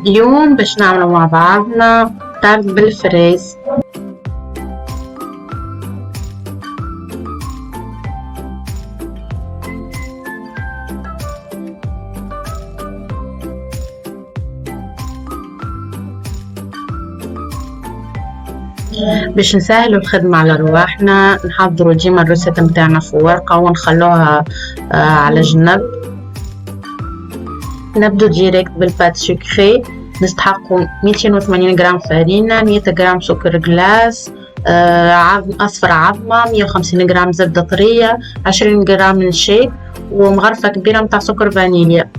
اليوم باش نعملوا مع بعضنا طرد بالفريز. باش نسهلوا الخدمة على رواحنا نحضروا ديما الروسيت متاعنا في ورقة ونخلوها على جنب. نبدو ديريكت بالبات سكري. نستحقوا 280 جرام فرينة، 100 جرام سكر جلاس، أصفر عظمة، 150 جرام زبدة طرية، 20 جرام نشا، ومغرفة كبيرة متاع سكر فانيليا.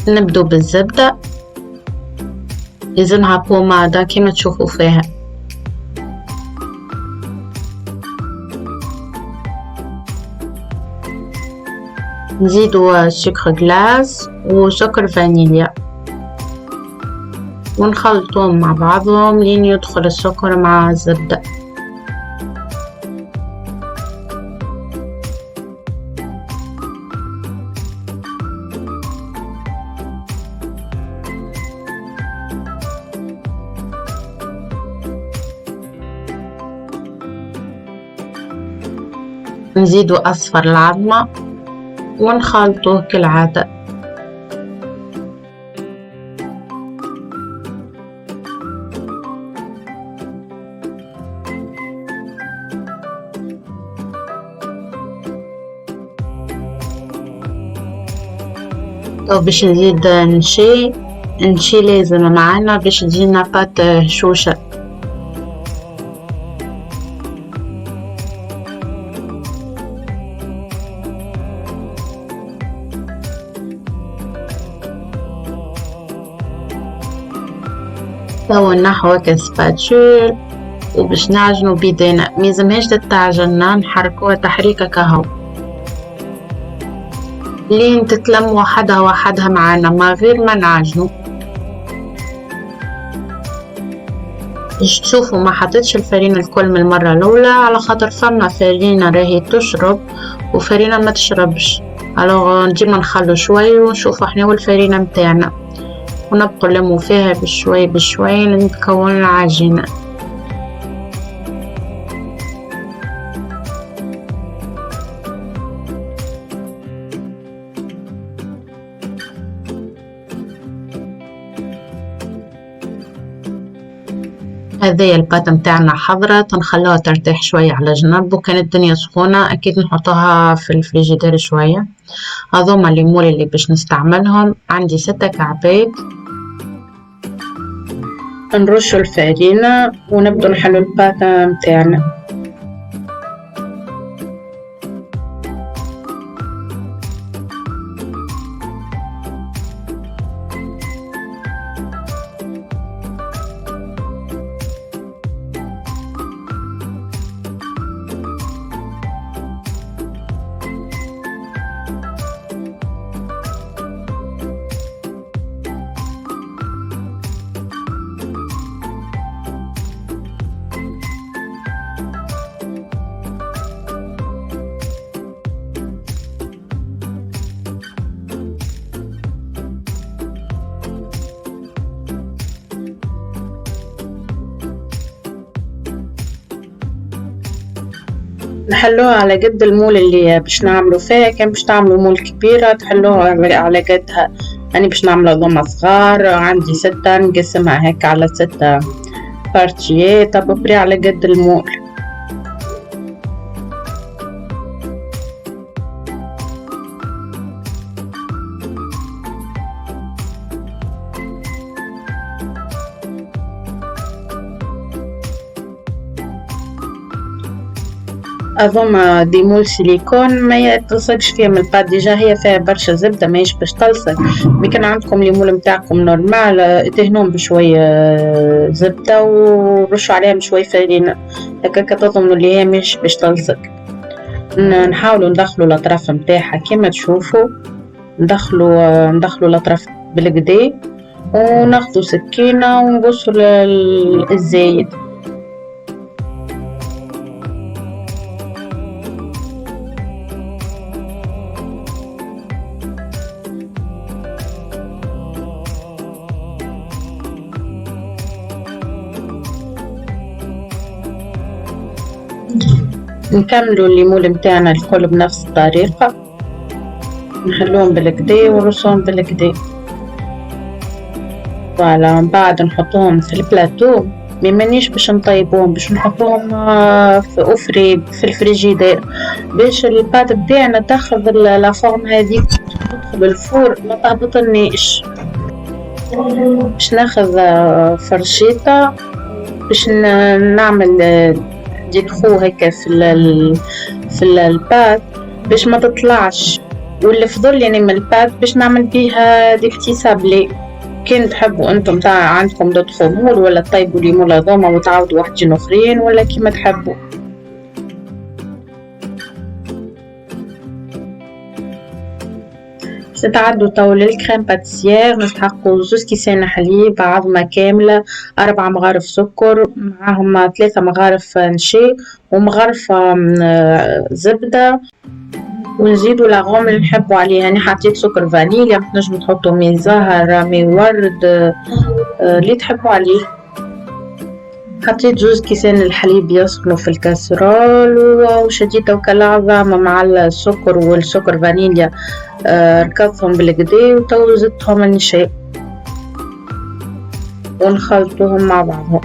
نبدو بالزبدة، لازمها بومادة كيما تشوفوا فيها. نزيدوا سكر جلاس وسكر فانيليا ونخلطهم مع بعضهم لين يدخل السكر مع الزبدة. نزيدوا أصفر العظمة ونخلطوه كالعادة. باش نزيد نشي لازم معنا باش تجينا بات هشوشة. تو نحو كسباتشول وباش نعجنو بيدينا، ميلزمهاش تتعجننا، نحركوها تحريكة كهو لين تتلم وحدها معانا ما غير ما نعجنو. باش تشوفوا ما حطيتش الفرينة الكل من المرة الأولى على خاطر فما فرينة راهي تشرب وفرينة ما تشربش، الوغ ديما نخلو شوي ونشوفوا احنا والفرينة متاعنا ونبقوا نلموا فيها بشوي بشوي لنتكون العجينة. هذه البات متاعنا حضرت، نخلوها ترتاح شوية على جنب، وكانت الدنيا سخونة أكيد نحطها في الفريجيدير شوية. هذوما الليمون اللي باش نستعملهم، عندي 6 كعبات. نرشوا الفرينة ونبدو نحلو البات متاعنا. نحلوها على قد المول اللي باش نعملو فيها. كان باش تعملوا مول كبيرة تحلوها على قدها. أنا باش نعملها ضمة صغار، عندي 6 نقسمها هيك على 6 بارتيات أبوبري على قد المول. أظن دي مول سيليكون ما يتلصقش فيها من البات، ديجا هي فيها برشا زبدة ماهيش باش تلصق. مكان عندكم لي مول متاعكم نورمال ادهنوهم بشوية زبدة ورشوا عليهم شوية فرينة هكاكا تضمنوا اللي هي مش باش تلصق. نحاولوا ندخلوا الأطراف متاعها كيما تشوفوا، ندخلوا الأطراف بالكدا وناخذوا سكينة ونقصوا الزايد. نكملوا الليمون متاعنا الكل بنفس الطريقة، نخلوهم بالكدا ونرصهم بالكدا. فوالا من بعد نحطوهم في البلاتو، مانيش باش نطيبوهم، باش نحطوهم في أفري في الفريجيدير باش البات متاعنا تاخذ لا فورم هاذيك تدخل الفور ما تهبطلناش. باش ناخذ فرشيطة باش نعمل ديتخو هكا في البات باش ما تطلعش، واللي فضل يعني من البات باش نعمل بيها دي بتي سابلي. كان تحبوا انتم تاع عندكم دوت خمول ولا طيبوا ليمون هذوما وتعاودوا واحدين اخرين ولا كيما تحبوا. نتعدوا تو للكريم باتيسير، نستحقوا 2 كيسان حليب، عظمة كاملة، 4 مغارف سكر، معاهم 3 مغارف نشا ومغرفة زبدة، ونزيدوا لاغوم اللي نحبوا عليه. أنا حطيت سكر فانيليا، تنجموا تحطوا مي زهر مي ورد اللي تحبوا عليه. حطيت 2 كيسان الحليب يسخنوا في الكاسرول وشديت العظام مع السكر والسكر فانيليا، ركضتهم بالكدا وتو زدتهم النشا ونخلطوهم مع بعضهم.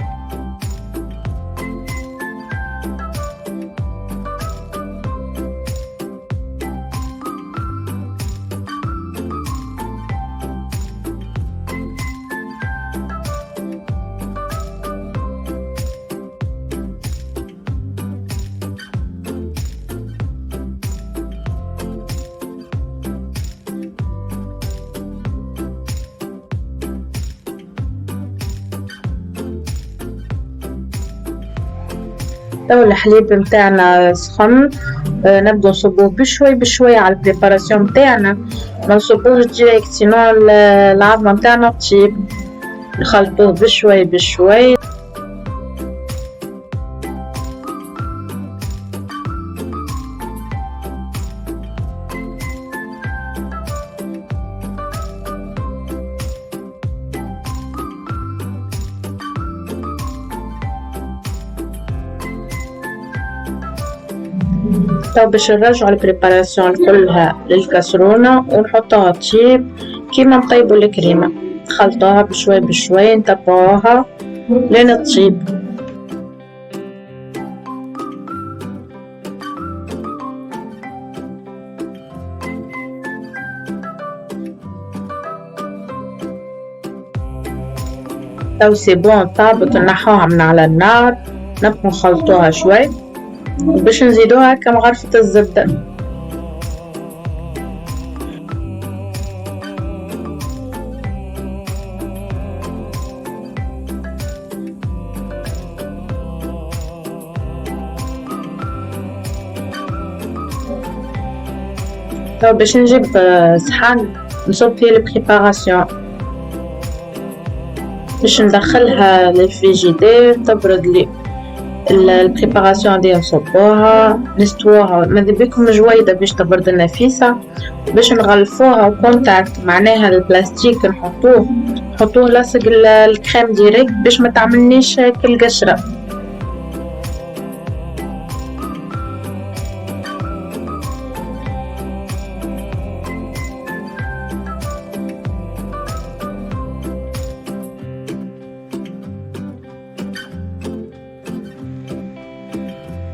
تو الحليب متاعنا سخن، نبدو نصبوه بشوي بشوي على البريباراسيون متاعنا، ما نصبوش ديريكت سينو العظمة متاعنا تطيب. نخلطوه بشوي بشوي. تو باش نرجعو البريباراسيون كلها للكاسرونة ونحطوها تطيب كيما نطيبو الكريمة، نخلطوها بشوي بشوي نتبعوها لين تطيب. تو سي بون طابت، نحوها من على النار، نبقو نخلطوها شوي باش نزيدوها كم غرفة الزبدة. تو باش نجيب صحن نصب فيه البريباراسيون باش ندخلها للفريجيدير تبرد لي. البريباراسيون دي نصبوها نستووها ماذا بيكم جويدة باش تبرد النفيسة، باش نغلفوها كونتاكت معناها البلاستيك نحطوه لاصق الكريم ديريكت باش ما تعملنيش كالقشرة.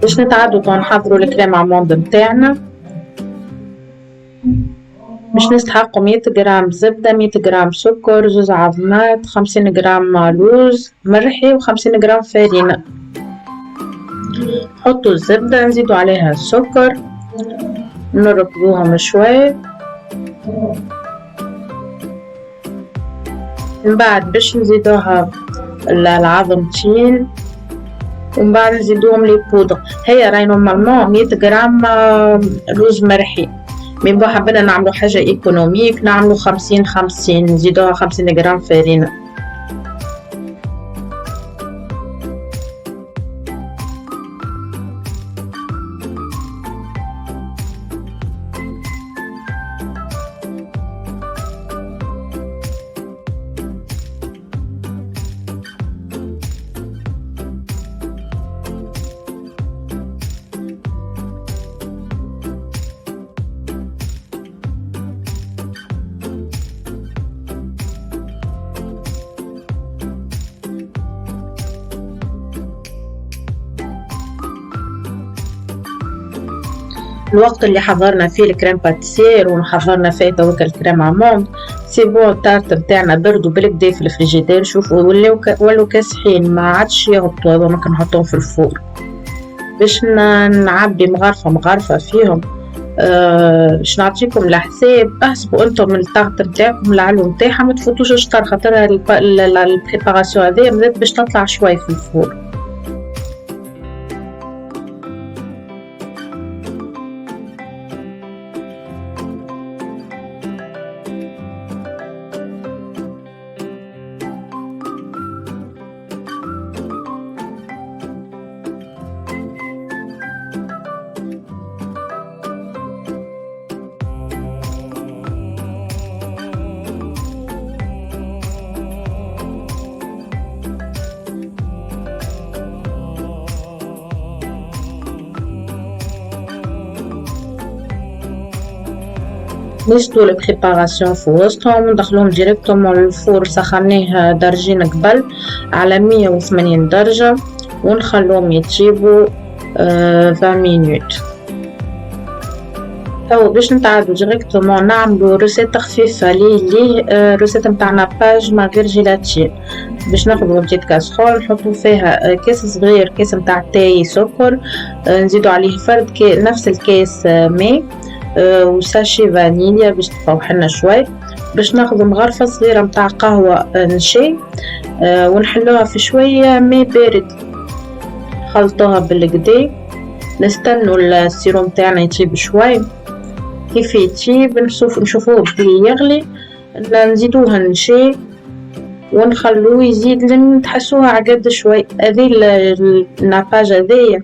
باش نتعدو نحضروا الكريم عموند متاعنا، باش نستحقوا 100 غرام زبدة، 100 غرام سكر، 2 عظمات، 50 غرام لوز مرحي و50 غرام فرينة. نحطوا الزبدة نزيدوا عليها السكر نركبوهم شوي، من بعد باش نزيدوها العظمتين ومن بعد نزيدوهم لي بودر. هي راهي نورمالمون 100 غرام لوز مرحي، مي بو حبينا نعملو حاجة ايكونوميك نعملو 50-50 نزيدوها 50 غرام فرينة. الوقت اللي حضرنا فيه الكريم باتيسير وحضرنا فيه توك الكريم عموم، سي بون التارت متاعنا بردوا بالكدا في الفريجيدير. شوفوا ولو كاسحين ما عادش يهبطوا، هذوما كنحطوهم في الفور باش نعبي مغرفة فيهم. باش نعطيكم الحساب، احسبوا انتم الطاقة نتاعكم العلو نتاعها، ما تفوتوش الشطر خاطر البريباراسيون هذه مازال باش تطلع شوي في الفور. نزلوا البريباراسيون في وسطهم وندخلوهم ديريكتومون للفور، سخنيه درجين قبل على 180 درجة ونخلوهم يطيبوا 20 مينوت. تو باش نتعادلو ديريكتومون نعملو روسيت خفيفة ليه روسيت متاعنا باج من غير جيلاتين. باش ناخدو بتيت كاسرول نحطو فيها كاس صغير، كاس متاع تاي سكر، نزيدو عليه فرد نفس الكاس ماء وساشي فانيليا باش تفوحلنا شوي. باش ناخذ مغرفة صغيرة متاع قهوة نشي ونحلوها في شوية ماء بارد، خلطوها بالكدا. نستنوا السيروم تاعنا يطيب شوي، كيف يطيب نشوفوه بلي يغلي نزيدوها نشي ونخلوه يزيد لين تحسوها عقد شوي. هذه الناباج هذيا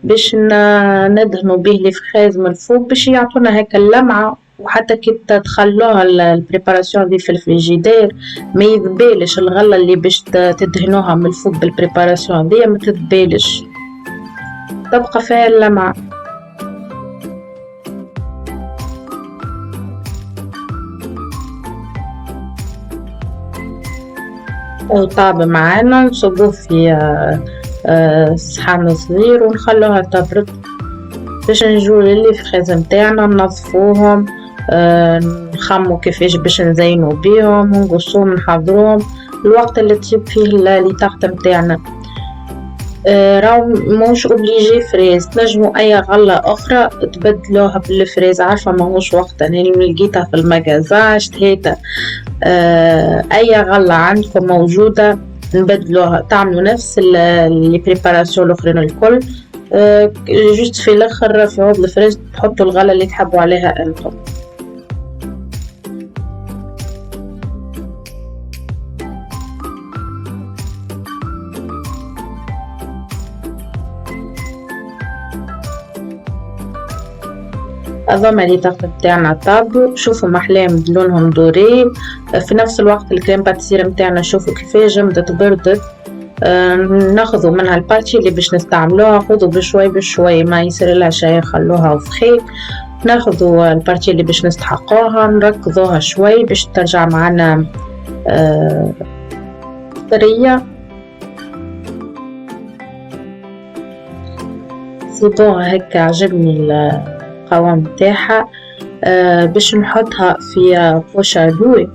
باش ندهنوا به لي فريز من الفوق باش يعطونا هكا اللمعة، وحتى كي تدخلوها البريباراسيون دي في الفريجيدير ما يذبالش الغلة اللي باش تدهنوها من الفوق بالبريباراسيون دي، ما تذبالش تبقى فيها اللمعة. وطاب معانا نصبوه في صحن صغير ونخلوها تبرد باش نجو للي فريز نتاعنا ننظفوهم، نخمو كيفاش باش نزينو بيهم ونقصوهم نحضروهم الوقت اللي تجيب فيه لي طاقة نتاعنا. راهو موش اوبليجي فريز، تنجمو اي غلة اخرى تبدلوها بالفريز، عارفة ماهوش وقت انا اللي لقيتها في المجازا اشتهيتها. اي غلة عندكم موجودة نبدلوها، تعملوا نفس اللي بريباراسيون الاخرين الكل، جوست في الاخر في عود الفريز تحطوا الغلة اللي تحبوا عليها انتم. هذوما لي طاقة بتاعنا طابوا، شوفوا محلاهم لونهم دوري. في نفس الوقت الكريم باتيسير متاعنا شوفوا كيفاش جمدت بردت. ناخذوا منها البارتي اللي باش نستعملوها، خذوا بشوي بشوي ما يصير لها شيء، خلوها وفخي. ناخذوا البارتي اللي باش نستحقوها نركضوها شوي باش ترجع معنا طرية. سيبون هكا عجبني القوام تاعها. باش نحطها في بوشادوي،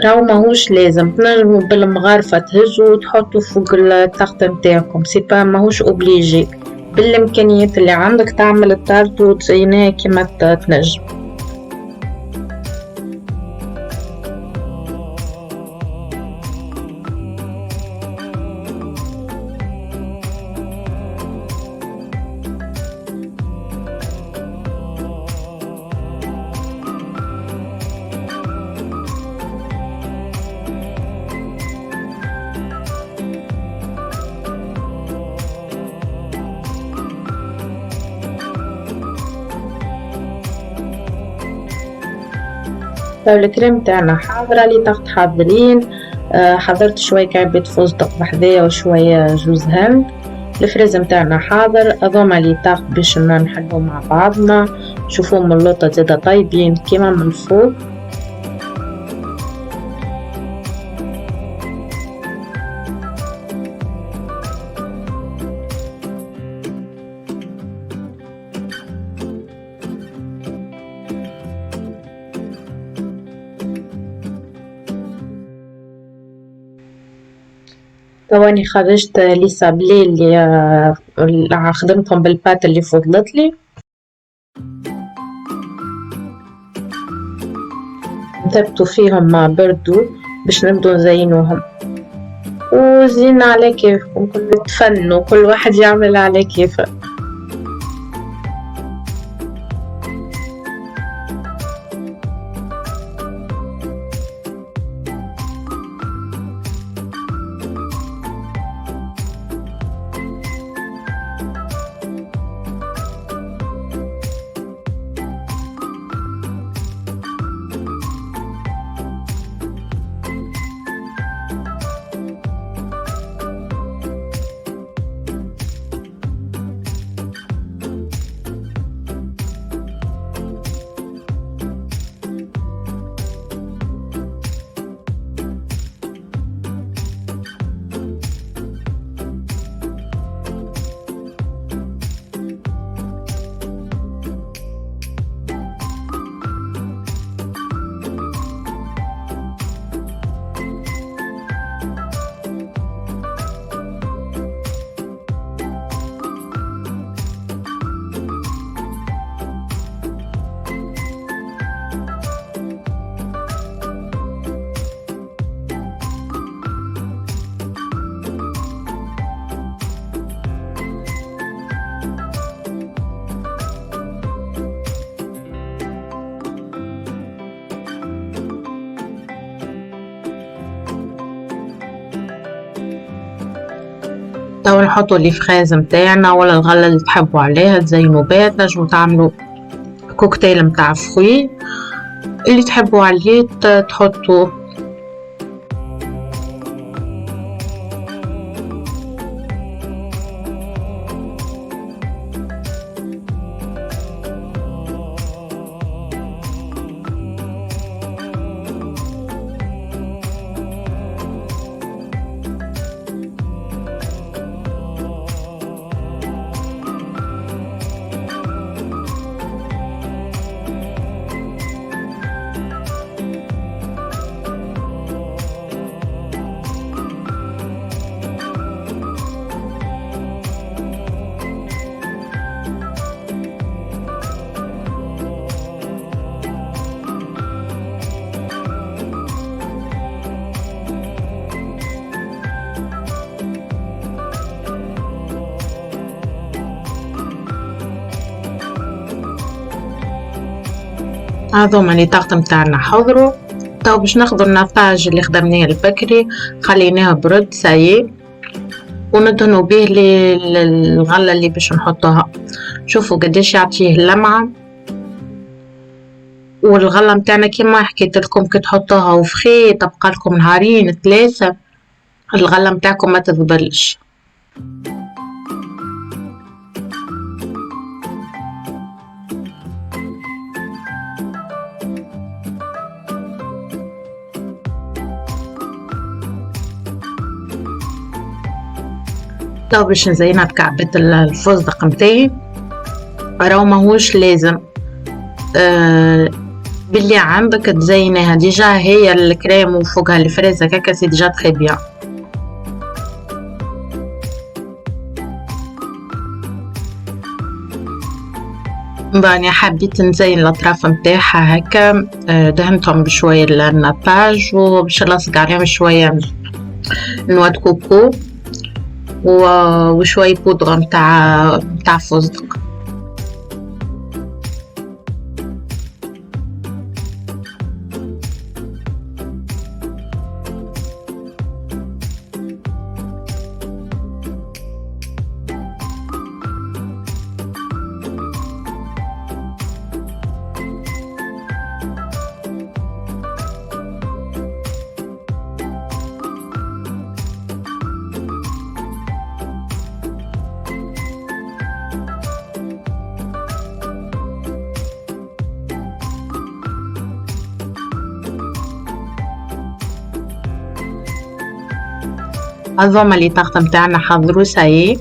راهو ماهوش لازم، تنجموا بالمغارفة تهزوا وتحطوا فوق الطاقة نتاعكم، سي با ماهوش اوبليجي، بالامكانيات اللي عندك تعمل الطارت وتزينها كيما تنجم. الكريم تاعنا حاضرة، لي طاقت حاضرين. حضرت شوية كعبة فستق بحذايا وشوية جوز هند. الفريز متاعنا حاضر، هذوما لي طاقت باش نحلو مع بعضنا. شوفوا من اللوطة زادا طيبين كيما من الفوق. تواني خرجت لي سابلي اللي خدمتهم بالبات اللي فضلت لي، ثبتوا فيهم ما بردوا باش نبدو نزينوهم، وزينا على كيفكم، كل تفنوا كل واحد يعمل على كيفه. تو نحطوا لي فريز متاعنا ولا الغلة اللي تحبوا عليها، تزينوا بيها، تنجموا تعملوا كوكتيل متاع فخوي اللي تحبوا عليه تحطوا. هذوما اللي طاقة متاعنا حضروا. تو باش ناخدو النطاج اللي خدمناه البكري خليناه برد سايي وندهنو بيه الغلة اللي باش نحطوها. شوفوا قديش يعطيه اللمعة، والغلة متاعنا كيما حكيت لكم كي تحطوها وفخي تبقى لكم نهارين 3 الغلة متاعكم ما تذبلش. لو باش نزينها بكعبة الفستق متاعي راهو ماهوش لازم باللي عندك تزينها ديجا، هي الكريم وفوقها الفريزة كاكا سي ديجا تخي بيان. باني حبيت نزين الاطراف متاعها هكا، دهنتهم بشوية النطاج وباش نلصق عليهم شوية نواد كوكو وشوية بودرة متاع فستق. هذوما اللي طاقة متاعنا حضروا سايي،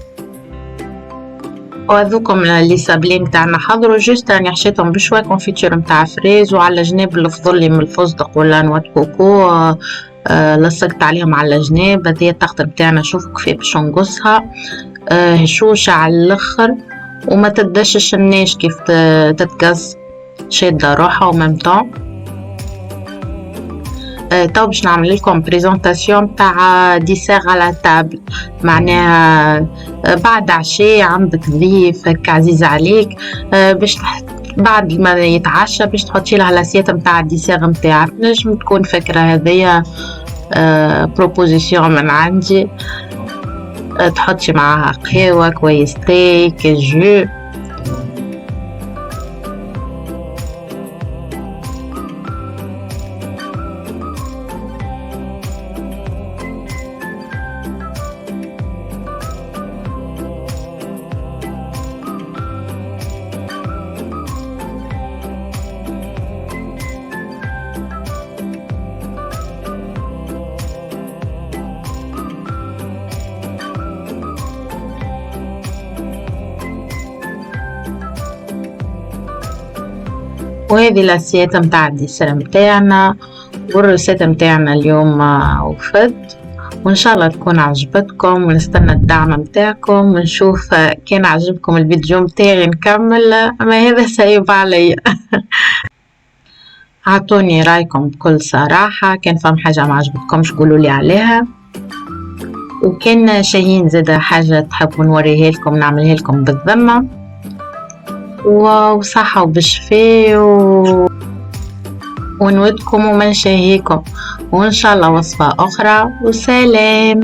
وهذوكم اللي سابلين متاعنا حضروا. جوست راني حشيتهم بشوية كونفيتور متاع فريز، وعلى جناب اللي فضل لي من الفستق ولا نواد كوكو لصقت عليهم على الجناب. هذه التغطية متاعنا، شوفوا كيف باش نقصها هشوشة على الاخر وما تدشش الناش كيف تتقص، شادة روحها وممتع. تو باش نعمل لكم بريزونطاسيون تاع ديسير على تابل، معناها بعد عشاء عندك ضيف هكا عزيز عليك، باش بعد ما يتعشى باش تحطي له لاسيات نتاع الديسير نتاعك. نجم تكون فكرة هذيا بروبوزيسيون من عندي، تحطي معاها قهوة كويس تاي كجو. وهذه الاسيات متاع الديسير متاعنا والروسيت متاعنا اليوم وفد، وان شاء الله تكون عجبتكم، ونستنى الدعم متاعكم، ونشوف كان عجبكم الفيديو متاعي نكمل، اما هذا سايب علي. عطوني رايكم بكل صراحة، كان فهم حاجة ما عجبتكمش قولوا لي عليها، وكان شاهين زاد حاجة تحبوا نوريها لكم نعملها لكم بالذمة، وصحة وبشفاء ونودكم ومن شاهيكم، وإن شاء الله وصفة أخرى، وسلام.